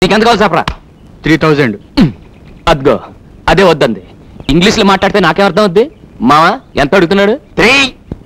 నీకెంత కావాలి చెప్పరా? 3000. అద్గో అదే వద్దంది. ఇంగ్లీష్ లో మాట్లాడితే నాకేం అర్థం అవుద్ది? మావా ఎంత అడుగుతున్నాడు? 3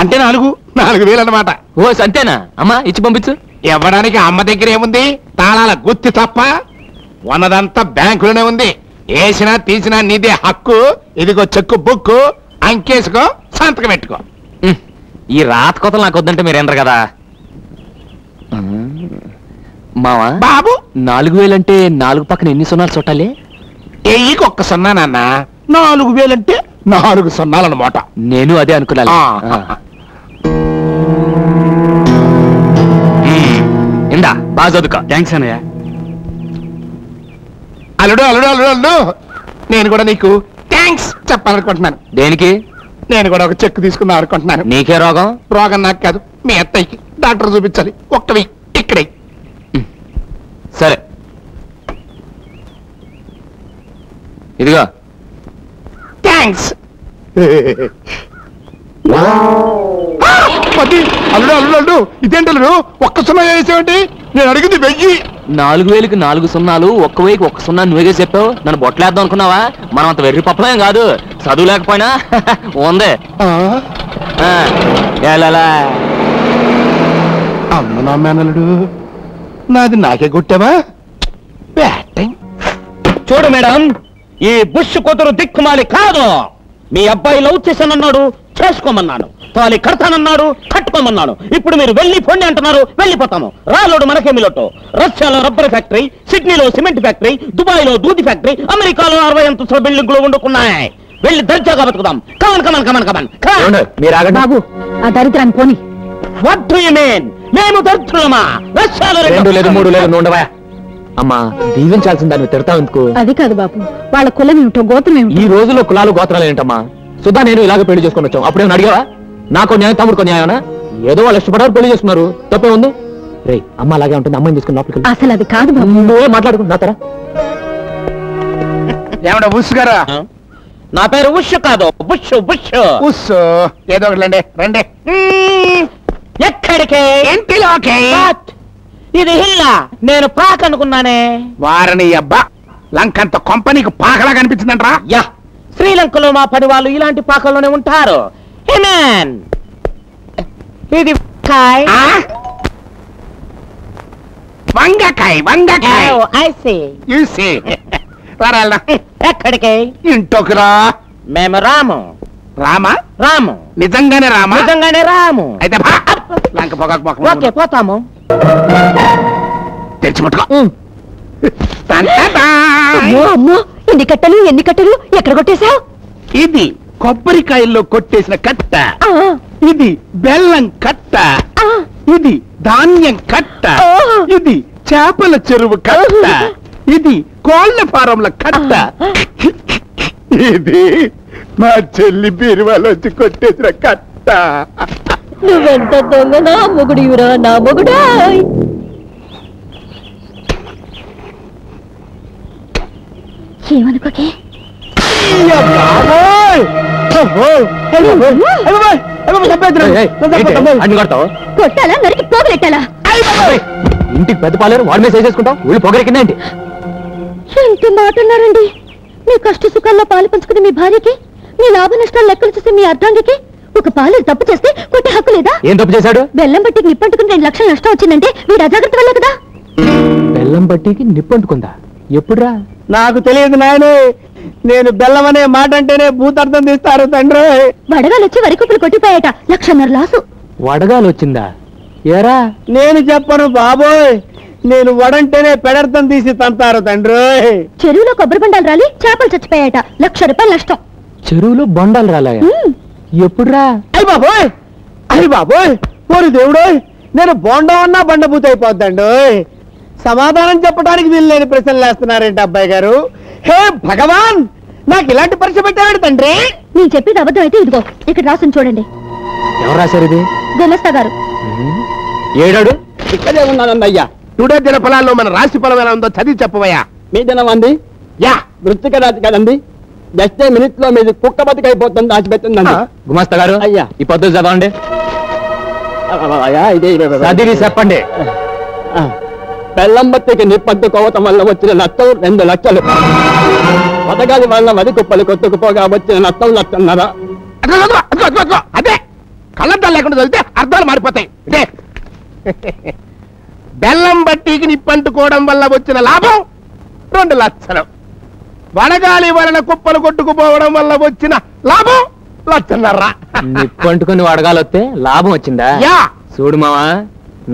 అంటే 4,000 అన్నమాట. ఓ అంతేనా? అమ్మా ఇచ్చి పంపించు. ఇవ్వడానికి అమ్మ దగ్గర ఏముంది? తాళాల గుత్తి తప్ప. ఉన్నదంతా బ్యాంకులోనే ఉంది. వేసినా తీసినా నీదే హక్కు. ఇదిగో చెక్కు బుక్కు, అంకేసుకో, సంతకం పెట్టుకో. ఈ రాత కోతలు నాకు వద్దంటే మీరేంటారు కదా మావా. బాబు 4,000 అంటే 4 పక్కన ఎన్ని సున్నాలు చుట్టాలి? ఎయ్యికి 1 సున్నా నాన్న. 4,000 అంటే 4 సున్నాలన్నమాట. నేను అదే అనుకున్నాను. ఇందా బాగా చదువుకో. థ్యాంక్స్ అన్నయ్య. అల్లుడు అల్లుడు అల్లుడు అల్లుడు, నేను కూడా నీకు థ్యాంక్స్ చెప్పాలనుకుంటున్నాను. దేనికి? నేను కూడా ఒక చెక్ తీసుకుందాం అనుకుంటున్నాను. నీకే రోగం? రోగం నాకు కాదు, మీ అత్తయ్యకి. డాక్టర్ చూపించాలి. ఒక్కవి ఇక్కడే. సరే ఇదిగో. థ్యాంక్స్. అల్లుడు అల్లుడు అల్లుడు, ఇదేంటి అల్లుడు 1 సున్నా వేసేవంటి? నేను అడిగింది 1000. 4,000కి 4 సున్నాలు, 1,000కి 1 సున్నా నువ్వేగా చెప్పావు. నన్ను బొట్టలేద్దాం అనుకున్నావా? మనం అంత వెర్రి పప్పలేం కాదు. చదువు లేకపోయినా ఉంది. అమ్మ నా మేనల్లుడు, నాది నాకే కొట్టావా? బ్యాటింగ్. చూడు మేడం, ఈ బుష్ కూతురు దిక్కుమాలి కాదు. మీ అబ్బాయి లవ్ చేశానన్నాడు, చేసుకోమన్నాను. తాళి కడతానన్నాడు, కట్టుకోమన్నాను. ఇప్పుడు మీరు వెళ్ళి పొండి అంటున్నారు, వెళ్ళిపోతాము. రాలోడు మనకేమి లోటు. రష్యాలో రబ్బర్ ఫ్యాక్టరీ, సిడ్నీలో సిమెంట్ ఫ్యాక్టరీ, దుబాయ్ లో దూది ఫ్యాక్టరీ, అమెరికాలో 60 అంతస్తుల బిల్డింగ్లు వండుకున్నాయి. వెళ్ళి దర్జాగా బతుకుదాం. Come on come on come on come on. మీరు ఆగండి బాబు, ఆ దరిద్రాన్ని పోని. What do you mean? మేము దరిద్రులమా? రష్యాలో 2 లేదు 3 లేదు నుండవా. అమ్మా దీవించాల్సిన దాన్ని తిడతావు ఎందుకు? అది కాదు బాబు, వాళ్ళ కులం ఏమిటో గోత్రం ఏమిటో. ఈ రోజుల్లో కులాలు గోత్రాలు ఏంటమ్మా? సుధా నేను ఇలాగ పెళ్లి చేసుకుని వచ్చాం. అప్పుడేమో అడిగావా? నాకు న్యాయం, తమ్ముడుకో న్యాయమనా? ఏదో వాళ్ళు ఇష్టపడారు, పెళ్లి చేసుకున్నారు. తప్పే ఉంది. రే అమ్మ అలాగే ఉంటుంది. అమ్మాయిని తీసుకుని లోపలికి. అసలు అది కాదు బాబు. నువ్వే మాట్లాడుకుంటున్నా. ఏమన్నా ఉస్ గారా? నా పేరు ఉష్ కాదు, బుష్ బుష్. ఉస్ ఏదో ఒకటి రండి. ఎక్కడికే? ఇంటిలోకే. ఇది హిల్లా, నేను పాక అనుకున్నానే. వారని అబ్బా, లంకంత కంపెనీకి పాకలా కనిపించిందంట్రా. యా, శ్రీలంకలో మా పని వాళ్ళు ఇలాంటి పాకల్లోనే ఉంటారు. హిమన్, ఇది కాయ్. వంగకాయ వంగకాయ. I see. You see. వారాల ఎక్కడికి? ఇంట్లోకి రా. మేము రాము. రామా? రాము. నిజంగానే రామా? నిజంగానే రాము. అయితే లంక పొగ. ఓకే పోతాము. తెరిచి ముట్టుకో. అమ్మో, ఎన్ని కట్టలు ఎక్కడ కొట్టేశావు? ఇది కొబ్బరికాయల్లో కొట్టేసిన కట్ట. ఇది బెల్లం కట్ట. ఇది ధాన్యం కట్ట. ఇది చేపల చెరువు కట్ట. ఇది కోళ్ల ఫారంల కట్ట. ఇది మా చెల్లి బీరువాలో వచ్చి కొట్టేసిన కట్ట. నువ్వెంత దొంగ నా మొగుడివురా, నా మొగుడా. ఏమనుకోకే. కొట్టాలా, నరికి పోగలెట్టాలా? ఇంటికి పెద్ద పాలేరు వాడి మీద వేసేసుకుంటాం. వీళ్ళు పొగరెక్కిందేంటి? ఎంత మాట అన్నారండి. మీ కష్ట సుఖాల్లో పాలు పంచుకునే మీ భార్యకి, మీ లాభ నష్టాలు లెక్కలు చూసే మీ అర్ధాంగికి ఒక పాలేరు తప్పు చేస్తే కొట్టే హక్కు లేదా? ఏం తప్పు చేశాడు? బెల్లం బట్టికి నిప్పంటుకుని 2 లక్షలు నష్టం వచ్చిందంటే వీడు అజాగ్రత్త వల్లే కదా. బెల్లం బట్టికి నిప్పంటుకుందా? ఎప్పుడురా? నాకు తెలియదు నాయనే. నేను బెల్లం అనే మాట అంటేనే భూతార్థం తీస్తారు తండ్రి. వడగాలు వచ్చి వరి కుప్పలు కొట్టిపోయాట. 1,50,000 లాసు. వడగాలు వచ్చిందా? ఏరా నేను చెప్పను బాబోయ్. నేను వడంటేనే పెడర్థం తీసి తంతారు తండ్రి. చెరువులో కొబ్బరి బండాలు రాలి చేపలు చచ్చిపోయాట. 1,00,000 రూపాయలు నష్టం. చెరువులో బొండాలు రాలాయా? ఎప్పుడురా? అయ్యి బాబోయ్, అయ్యి బాబోయ్, పోరు దేవుడోయ్. నేను బోండం అన్నా బండబూత అయిపోద్దండి. సమాధానం చెప్పడానికి వీలు లేని ప్రశ్నలు వేస్తున్నారేంటి అబ్బాయి గారు? హే భగవాన్, నాకు ఇలాంటి పరీక్ష పెట్టాడు తండ్రి. నేను చెప్పేది అబద్ధం అయితే ఇదిగో ఇక్కడ రాసుని చూడండి. ఎవరు రాశారు ఇది? గుమస్తా గారు. ఏడాడు? ఇక్కడే ఉన్నానండి అయ్యా. టుడే దిన ఫలాల్లో మన రాశి ఫలం ఎలా ఉందో చదివి చెప్పవయ్యా. మీ దినం అంది. యా, వృత్తిక రాజు కదండి. జస్ట్ మినిట్ లో మీది కుక్క బతికైపోతుంది, దాచిపెట్టిందండి. గుమస్తా గారు అయ్యా, ఈ పద్ధతి చదవండి. అయ్యా ఇదే చదివి చెప్పండి. బెల్లం బత్తికి నిప్పంటుకోవటం వల్ల వచ్చిన నష్టం 2 లక్షలు. పథకాల వల్ల వరి కుప్పలు కొట్టుకుపోగా వచ్చిన నష్టం 1,500,000. అదే కళ్ళద్దాలు లేకుండా చదివితే అర్థాలు మారిపోతాయి. ఇదే బెల్లం బట్టీకి నిప్పంటుకోవడం వల్ల వచ్చిన లాభం 2 లక్షలు. వడగాలి వలన కుప్పలు కొట్టుకుపోవడం వల్ల వచ్చిన లాభం 1,500,000. నిప్పంటుకుని వడగాలొస్తే లాభం వచ్చిందా? యా చూడు మావా,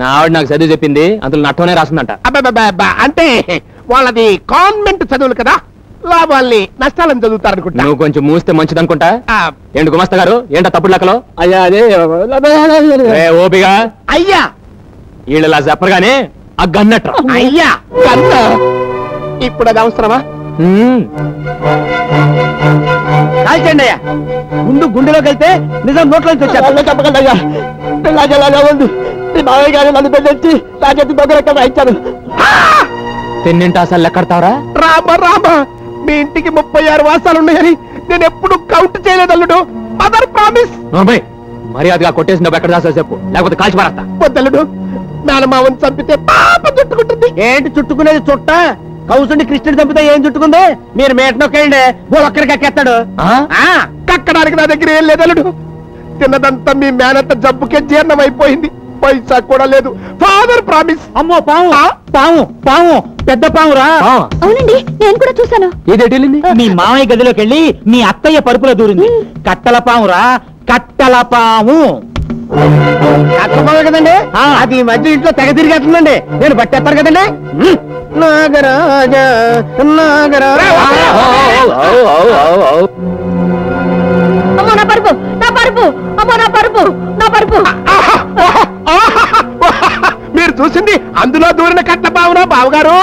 నా ఆవిడ నాకు చదువు చెప్పింది, అందులో నట్టనే రాస్తుందంట. అబ్బా అంటే వాళ్ళది కాన్వెంట్ చదువులు కదా, లాభాల్ని నష్టాలను చదువుతారనుకుంటా. నువ్వు కొంచెం మూస్తే మంచిదనుకుంటా. ఆ, ఏంటి గుమస్తా గారు, ఏంటో తప్పుడు లెక్కలో? అయ్యా అదే ఓపిగా అయ్యా వీళ్ళలా చెప్పరుగానే ఆ గన్నట్ట. అయ్యా కన్న ఇప్పుడు అది అవసరమా? కాల్చండి అయ్యా, ముందు గుండెలోకి వెళ్తే నిజం నోట్లోంచి వచ్చారు. చెప్పగలయ్యా, ఇలాగెలాగా ఉంది. నీ మావయ్య గారు నన్ను పెళ్ళొచ్చి నా చేతి దగ్గర రాయించారు. తిన్నింటి అసలు లెక్కడతావరా? రామా మీ ఇంటికి 36 వాసాలు ఉన్నాయని నేను ఎప్పుడు కౌంట్ చేయలేదు అల్లుడు. Mother promise. మర్యాదగా కొట్టేసి నువ్వు ఎక్కడ దాసా చెప్పు, లేకపోతే కాల్చి మారస్తా. వద్దల్లుడు, మేనమావని చంపితే పాప చుట్టుకుంటుంది. ఏంటి చుట్టుకునేది? చుట్ట కౌసుండి కృష్ణుడు చంపితే ఏం చుట్టుకుంది? మీరు మేట నొక్కేయండి, ఒక్కడికి ఎక్కేస్తాడు. కక్కడానికి నా దగ్గర ఏం లేదు అల్లుడు. తిన్నదంతా మీ మేనత్త జబ్బుకే జీర్ణం అయిపోయింది. పైసా కూడా లేదు. Father promise. అమ్మో పాము, పాము పాము, పెద్ద పామురా. అవునండి, నేను కూడా చూశాను. ఏదేటెళ్ళింది? మీ మామయ్య గదిలోకి వెళ్ళి మీ అత్తయ్య పరుపులో దూరింది. కట్టల పామురా, కట్టల పాము. కట్టపాము కదండి, అది ఈ మధ్య ఇంట్లో తెగ తిరిగేస్తుందండి. నేను పట్టేస్తారు కదండి. నాగరాజ నాగరాజ. అమ్మో నా పరుపు, నా పరుపు, అమ్మో నా పరుపు, నా పరుపు. మీరు చూసింది అందులో దూరిన కట్టపావునా బావగారు?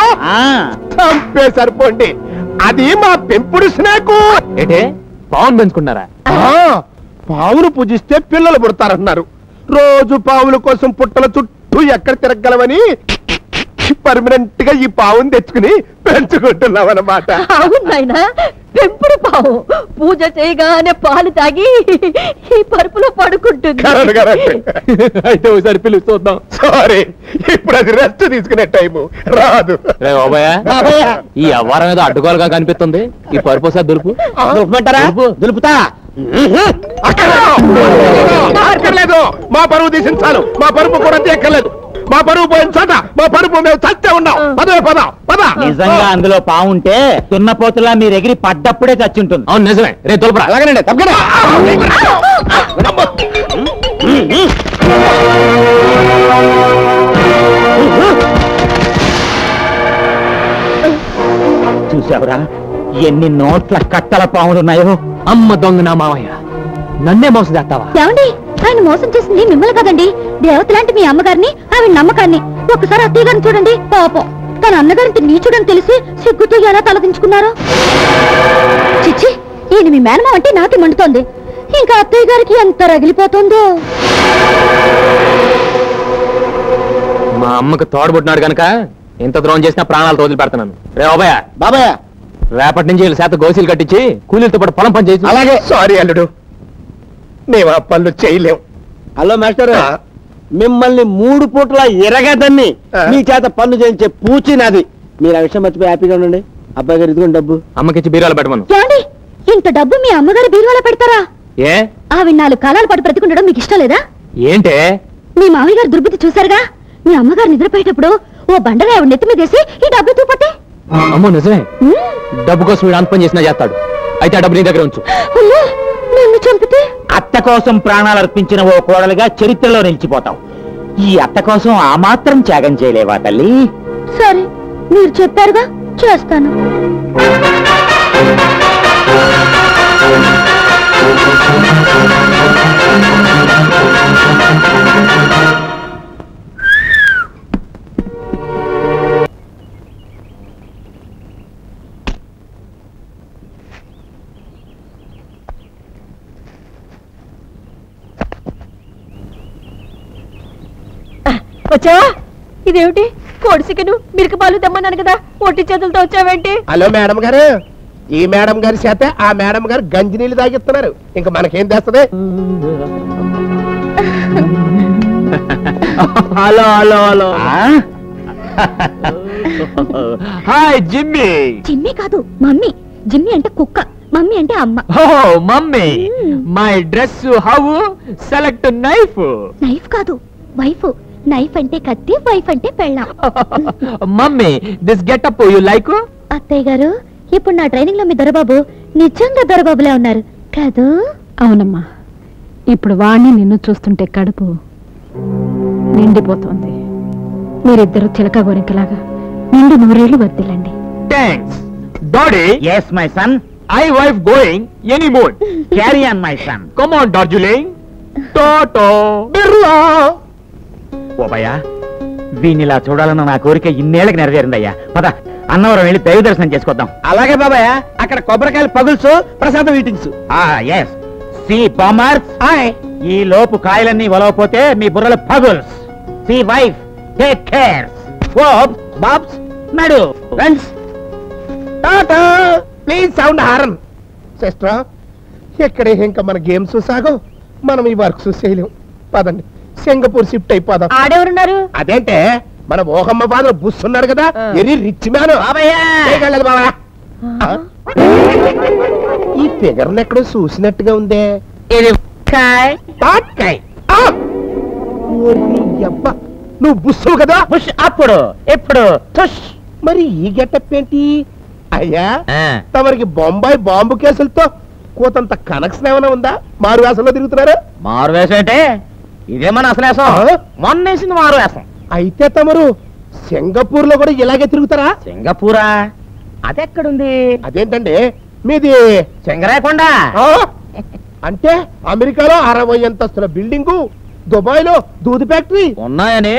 చంపేసరిపోండి, అది మా పెంపుడు స్నేకు. ఏంటే పావును పెంచుకున్నారా? పావును పూజిస్తే పిల్లలు పుడతారన్నారు. రోజు పావుల కోసం పుట్టల చుట్టూ ఎక్కడ తిరగలవని పర్మనెంట్ గా ఈ పావును తెచ్చుకుని పెంచుకుంటున్నాం అన్నమాట. అవునాయనా, పెంపుడు పావు పూజ చేయగానే పాలు తాగి ఈ పరుపులో పడుకుంటుంది. అయితే ఒకసారి పిలుస్తూ చూద్దాం. సారీ, ఇప్పుడు అది రెస్ట్ తీసుకునే టైము రాదు. ఈ అవ్వారం ఏదో అడ్డుకోలుగా కనిపిస్తుంది. ఈ పరుపు సార్ దులుపు. దులుపుమంటారా? దులుపుతా. అక్కర్లేదు, మా పరువు తీసించాలు. మా పరుపు కూడా తీయక్కర్లేదు. మా పరువు పోయిన చోట మా పరుపు మేము చచ్చే ఉన్నాం. పదవే పద. నిజంగా అందులో పాము ఉంటే దున్నపోతులా మీరు ఎగిరి పడ్డప్పుడే చచ్చి ఉంటుంది. అవును నిజమే. రే దులుపురా. అలాగేనండి, తప్పకుండా. చూసావురా ఎన్ని నోట్ల కట్టల పాములున్నాయో. అమ్మ దొంగ నా మావయ్య, నన్నే మోసం చేస్తావా? ఏమండి, ఆయన మోసం చేసింది మిమ్మల్ని కదండి, దేవత లాంటి మీ అమ్మగారిని, ఆవిడ నమ్మకాన్ని. ఒక్కసారి అత్తయ్య గారిని చూడండి, పాపం తన అన్నగారింటి నీచుడని తెలిసి సిగ్గుతో ఎలా తలదించుకున్నారో. చిచ్చి, ఈయన మీ మేనమా అంటే నాకే మండుతోంది. ఇంకా అత్తయ్య గారికి ఎంత రగిలిపోతుందో. మా అమ్మకు తోడబుట్టినాడు కనుక ఎంత ద్రోహం చేసినా ప్రాణాలు రోజులు పెడతాను. రే బాబాయ్, బాబాయ్ రేపటి నుంచి వీళ్ళ చేత గోసీలు కట్టించి కూలీలతో పాటు పొలం పని చేసి. అలాగే. సారీ అల్లుడు, మేము ఆ పనులు చేయలేం. హలో మాస్టర్, మిమ్మల్ని 3 పూట్ల ఎరగదని మీ చేత పన్ను చేయించే పూచి నాది. మీరు ఆ విషయం మర్చిపోయి హ్యాపీగా ఉండండి. అబ్బాయి గారు ఇదిగోండి డబ్బు. అమ్మకిచ్చి బీరాలు పెట్టమను. ఏమండి, ఇంత డబ్బు మీ అమ్మగారు బీరువాలో పెడతారా? ఏ ఆవిడ 4 కాలాల పాటు బ్రతికుండడం మీకు ఇష్టం లేదా? ఏంటే మీ మామయ్య గారు దుర్బుద్ధి చూశారుగా. మీ అమ్మగారు నిద్రపోయేటప్పుడు ఓ బండగా ఆవిడ నెత్తి మీదేసి ఈ డబ్బు తూపతే. అమ్మో నిజమే, డబ్బు కోసం వీడు అంత పని చేసినా చేస్తాడు. అయితే ఆ డబ్బు నీ దగ్గర ఉంచు. నన్ను చంపితే అత్త కోసం ప్రాణాలు అర్పించిన ఓ కోడలుగా చరిత్రలో నిలిచిపోతాం. ఈ అత్త కోసం ఆ మాత్రం త్యాగం చేయలేవా తల్లి? సరే, మీరు చెప్పారుగా, చేస్తాను. వచ్చావా? ఇదేమిటి కోడి చికెను మిరకపాలు తెమ్మన్నాను కదా, ఒట్టి చేతులతో వచ్చావేంటి? హలో మేడం గారు, ఈ మేడం గారి చేత ఆ మేడం గారు గంజి నీళ్ళు తాగిస్తున్నారు. ఇంకా మనకేం తెస్తుంది? Hello hello hello. Hi Jimmy. Jimmy కాదు మమ్మీ. జిమ్మి అంటే కుక్క, మమ్మీ అంటే అమ్మ. ఓ mummy, my dress how? Select knife. Knife కాదు, వైఫ్. నైఫ్ అంటే కత్తి, వైఫ్ అంటే పెళ్ళాం. Mummy, this getup you like? అత్తయ్య గారు, ఇప్పుడు నా ట్రైనింగ్ లో మీ దొరబాబు నిజంగా దొరబాబులే ఉన్నారు కాదు? అవునమ్మా, ఇప్పుడు వాణ్ణి నిన్ను చూస్తుంటే కడుపు నిండిపోతుంది. మీరిద్దరూ చిలక గోరింకలాగా నిండు నూరేళ్లు వర్దిల్లండి. Thanks daddy. Yes my son, I wife going any mood. Carry on my son. Come on Darjeeling. టోటో బిర్లా. ఓ భయ్యా, వీనిలా చూడాలన్న నా కోరిక ఇన్నేళ్ళకి నెరవేరిందయ్యా. పద, అన్నవరం వెళ్ళి దైవ దర్శనం చేసుకొద్దాం. అలాగే బాబాయ్, అక్కడ కొబ్బరికాయలు పగుల్సు, ప్రసాదం ఈటింగ్స్. S C బామర్స్. ఈ లోపు కాయలన్నీ వలవపోతే మీ బుర్రలు పగుల్స్. See wife, take care. బాబ్స్ నడు friends. Tata. Please sound horn. Sister, ఇక్కడే ఇంకా మన గేమ్స్ సాగం, మనం ఈ వర్క్స్ చేయలేం. పదండి, సింగపూర్ షిఫ్ట్ అయిపోదాం. ఆడెవరున్నారు? అదేంటే మన ఓహమ్మ బాధ బుస్ ఉన్నాడు కదా, వెరీ రిచ్ మ్యాన్. బాబా, ఈ ఫిగర్ ఎక్కడో చూసినట్టుగా ఉందే. ఇది కాయ్. తాట్కాయ్. ఆ! ఓరి యబ్బ, నువ్వు బుస్సు కదా? పుష్ అప్పుడు ఇప్పుడు తుష్. మరి ఈ గెటప్ ఏంటి? అయ్యా, తమరికి బొంబాయి బాంబు కేసులతో కోతంత కనెక్షన్ ఏమైనా ఉందా? మారు వేసంలో తిరుగుతున్నారా? మారు వేషం అంటే ఇదేమన్నా అసలు వేసం? మొన్న వేసింది మారు వేసం. అయితే తమరు సింగపూర్ లో కూడా ఇలాగే తిరుగుతారా? సింగపూరా? అదెక్కడుంది? అదేంటండి మీది? సింగరాయకొండ. ఆ? అంటే అమెరికాలో 60 అంతస్తుల బిల్డింగు, దుబాయ్ లో దూది ఫ్యాక్టరీ ఉన్నాయని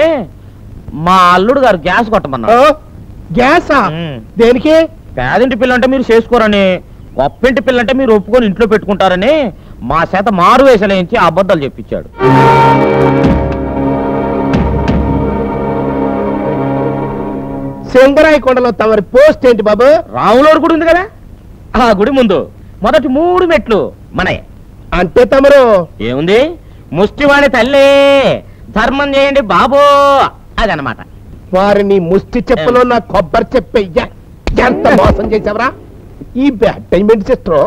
మా అల్లుడు గారు గ్యాస్ కొట్టమన్నారు. గ్యాసా? దేనికి? పేదింటి పిల్లంటే మీరు చేసుకోరని, గొప్పింటి పిల్లంటే మీరు ఒప్పుకొని ఇంట్లో పెట్టుకుంటారని మా చేత మారు వేసలేంచి అబద్ధాలు చెప్పించాడు. సింగరాయకొండలో తమరి పోస్ట్ ఏంటి బాబు? రాములోడు గుడి ఉంది కదా, ఆ గుడి ముందు మొదటి 3 మెట్లు మనయే. అంటే తమరు ఏముంది, ముష్టివాణి తల్లి ధర్మం చేయండి బాబో, అదనమాట. వారిని ముష్టి చెప్పలో నా కొబ్బరి చెప్పయ్యా, ఎంత మోసం చేసావరా? ఈ బ్యాడ్ టైం ఏంటి సిస్టర్?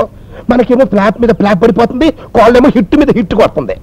మనకేమో ఫ్లాప్ మీద ఫ్లాప్ పడిపోతుంది, కాళ్ళేమో హిట్ మీద హిట్ కొడుతుంది.